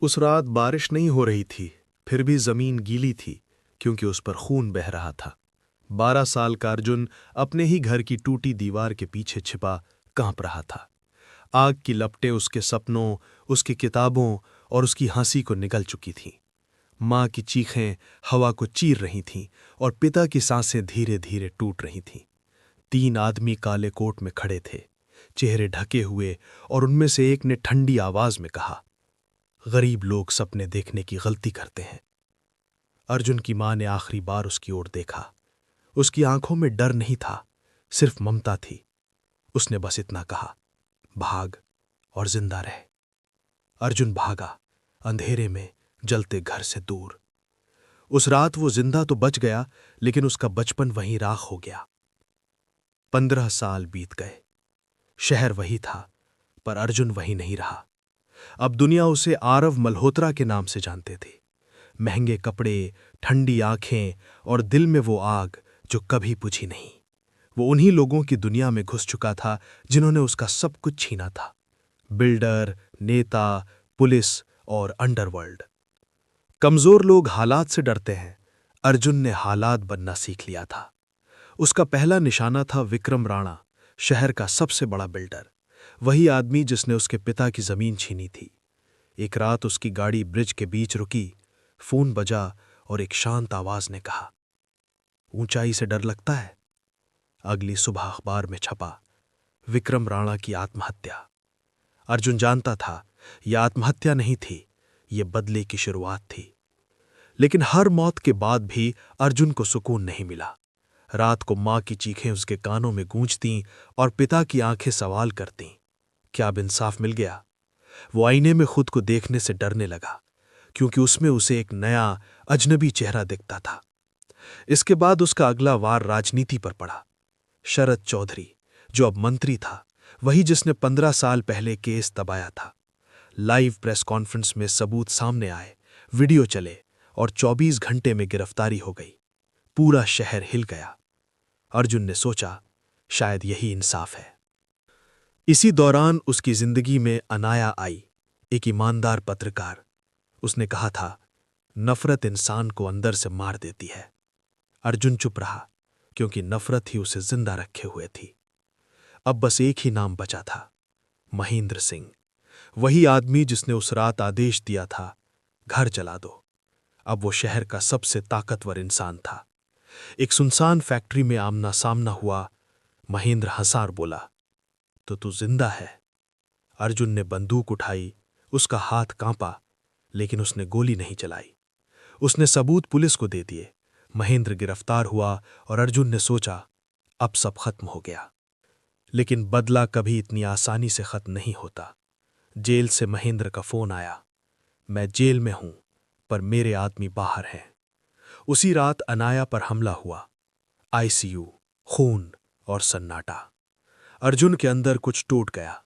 उस रात बारिश नहीं हो रही थी, फिर भी जमीन गीली थी क्योंकि उस पर खून बह रहा था। 12 साल का अर्जुन अपने ही घर की टूटी दीवार के पीछे छिपा कांप रहा था। आग की लपटें उसके सपनों, उसकी किताबों और उसकी हंसी को निगल चुकी थीं। माँ की चीखें हवा को चीर रही थीं और पिता की सांसें धीरे धीरे टूट रही थीं। 3 आदमी काले कोट में खड़े थे, चेहरे ढके हुए, और उनमें से एक ने ठंडी आवाज में कहा, गरीब लोग सपने देखने की गलती करते हैं। अर्जुन की मां ने आखिरी बार उसकी ओर देखा। उसकी आंखों में डर नहीं था, सिर्फ ममता थी। उसने बस इतना कहा, भाग और जिंदा रह। अर्जुन भागा, अंधेरे में जलते घर से दूर। उस रात वो जिंदा तो बच गया, लेकिन उसका बचपन वहीं राख हो गया। 15 साल बीत गए। शहर वही था, पर अर्जुन वही नहीं रहा। अब दुनिया उसे आरव मल्होत्रा के नाम से जानते थे। महंगे कपड़े, ठंडी आंखें और दिल में वो आग जो कभी बुझी नहीं। वो उन्हीं लोगों की दुनिया में घुस चुका था जिन्होंने उसका सब कुछ छीना था। बिल्डर, नेता, पुलिस और अंडरवर्ल्ड। कमजोर लोग हालात से डरते हैं। अर्जुन ने हालात बनना सीख लिया था। उसका पहला निशाना था विक्रम राणा, शहर का सबसे बड़ा बिल्डर। वही आदमी जिसने उसके पिता की जमीन छीनी थी। एक रात उसकी गाड़ी ब्रिज के बीच रुकी, फोन बजा और एक शांत आवाज ने कहा, ऊंचाई से डर लगता है। अगली सुबह अखबार में छपा, विक्रम राणा की आत्महत्या। अर्जुन जानता था यह आत्महत्या नहीं थी, यह बदले की शुरुआत थी। लेकिन हर मौत के बाद भी अर्जुन को सुकून नहीं मिला। रात को मां की चीखें उसके कानों में गूंजतीं और पिता की आंखें सवाल करतीं, क्या अब इंसाफ मिल गया? वो आईने में खुद को देखने से डरने लगा, क्योंकि उसमें उसे एक नया अजनबी चेहरा दिखता था। इसके बाद उसका अगला वार राजनीति पर पड़ा। शरद चौधरी, जो अब मंत्री था, वही जिसने 15 साल पहले केस दबाया था। लाइव प्रेस कॉन्फ्रेंस में सबूत सामने आए, वीडियो चले और 24 घंटे में गिरफ्तारी हो गई। पूरा शहर हिल गया। अर्जुन ने सोचा, शायद यही इंसाफ है। इसी दौरान उसकी जिंदगी में अनाया आई, एक ईमानदार पत्रकार। उसने कहा था, नफरत इंसान को अंदर से मार देती है। अर्जुन चुप रहा, क्योंकि नफरत ही उसे जिंदा रखे हुए थी। अब बस एक ही नाम बचा था, महेंद्र सिंह। वही आदमी जिसने उस रात आदेश दिया था, घर जला दो। अब वो शहर का सबसे ताकतवर इंसान था। एक सुनसान फैक्ट्री में आमना सामना हुआ। महेंद्र हंसा और बोला, तो तू जिंदा है? अर्जुन ने बंदूक उठाई। उसका हाथ कांपा, लेकिन उसने गोली नहीं चलाई। उसने सबूत पुलिस को दे दिए। महेंद्र गिरफ्तार हुआ और अर्जुन ने सोचा, अब सब खत्म हो गया। लेकिन बदला कभी इतनी आसानी से खत्म नहीं होता। जेल से महेंद्र का फोन आया, मैं जेल में हूं, पर मेरे आदमी बाहर हैं। उसी रात अनाया पर हमला हुआ। आईसीयू, खून और सन्नाटा। अर्जुन के अंदर कुछ टूट गया।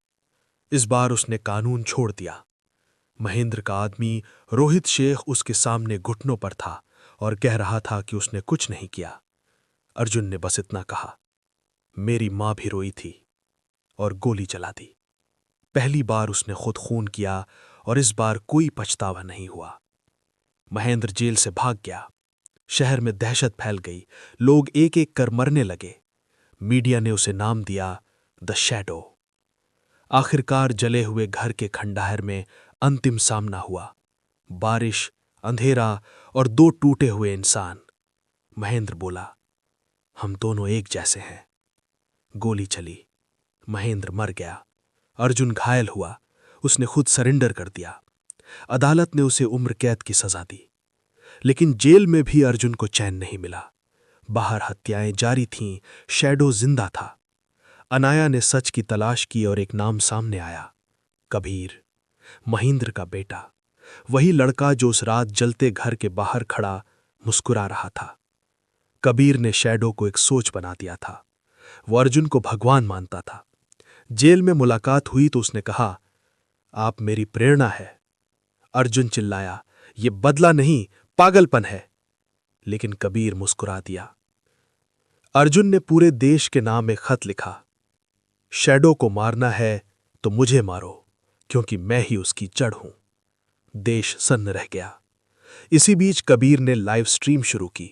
इस बार उसने कानून छोड़ दिया। महेंद्र का आदमी रोहित शेख उसके सामने घुटनों पर था और कह रहा था कि उसने कुछ नहीं किया। अर्जुन ने बस इतना कहा, मेरी मां भी रोई थी, और गोली चला दी। पहली बार उसने खुद खून किया और इस बार कोई पछतावा नहीं हुआ। महेंद्र जेल से भाग गया। शहर में दहशत फैल गई। लोग एक एक कर मरने लगे। मीडिया ने उसे नाम दिया द शैडो। आखिरकार जले हुए घर के खंडहर में अंतिम सामना हुआ। बारिश, अंधेरा और 2 टूटे हुए इंसान। महेंद्र बोला, हम दोनों एक जैसे हैं। गोली चली। महेंद्र मर गया। अर्जुन घायल हुआ। उसने खुद सरेंडर कर दिया। अदालत ने उसे उम्र कैद की सजा दी। लेकिन जेल में भी अर्जुन को चैन नहीं मिला। बाहर हत्याएं जारी थीं, शैडो जिंदा था। अनाया ने सच की तलाश की और एक नाम सामने आया, कबीर, महेंद्र का बेटा। वही लड़का जो उस रात जलते घर के बाहर खड़ा मुस्कुरा रहा था। कबीर ने शैडो को एक सोच बना दिया था। वो अर्जुन को भगवान मानता था। जेल में मुलाकात हुई तो उसने कहा, आप मेरी प्रेरणा है। अर्जुन चिल्लाया, ये बदला नहीं, पागलपन है। लेकिन कबीर मुस्कुरा दिया। अर्जुन ने पूरे देश के नाम एक खत लिखा, शैडो को मारना है तो मुझे मारो, क्योंकि मैं ही उसकी जड़ हूं। देश सन्न रह गया। इसी बीच कबीर ने लाइव स्ट्रीम शुरू की।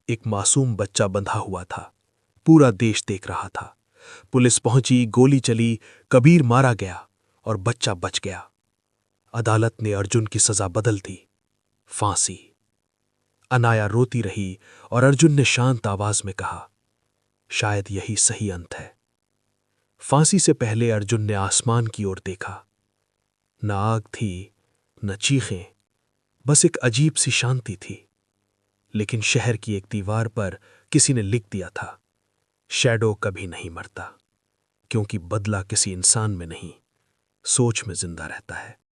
एक मासूम बच्चा बंधा हुआ था। पूरा देश देख रहा था। पुलिस पहुंची, गोली चली, कबीर मारा गया और बच्चा बच गया। अदालत ने अर्जुन की सजा बदल दी, फांसी। अनाया रोती रही और अर्जुन ने शांत आवाज में कहा, शायद यही सही अंत है। फांसी से पहले अर्जुन ने आसमान की ओर देखा। न आग थी, न चीखें, बस एक अजीब सी शांति थी। लेकिन शहर की एक दीवार पर किसी ने लिख दिया था, शैडो कभी नहीं मरता, क्योंकि बदला किसी इंसान में नहीं, सोच में जिंदा रहता है।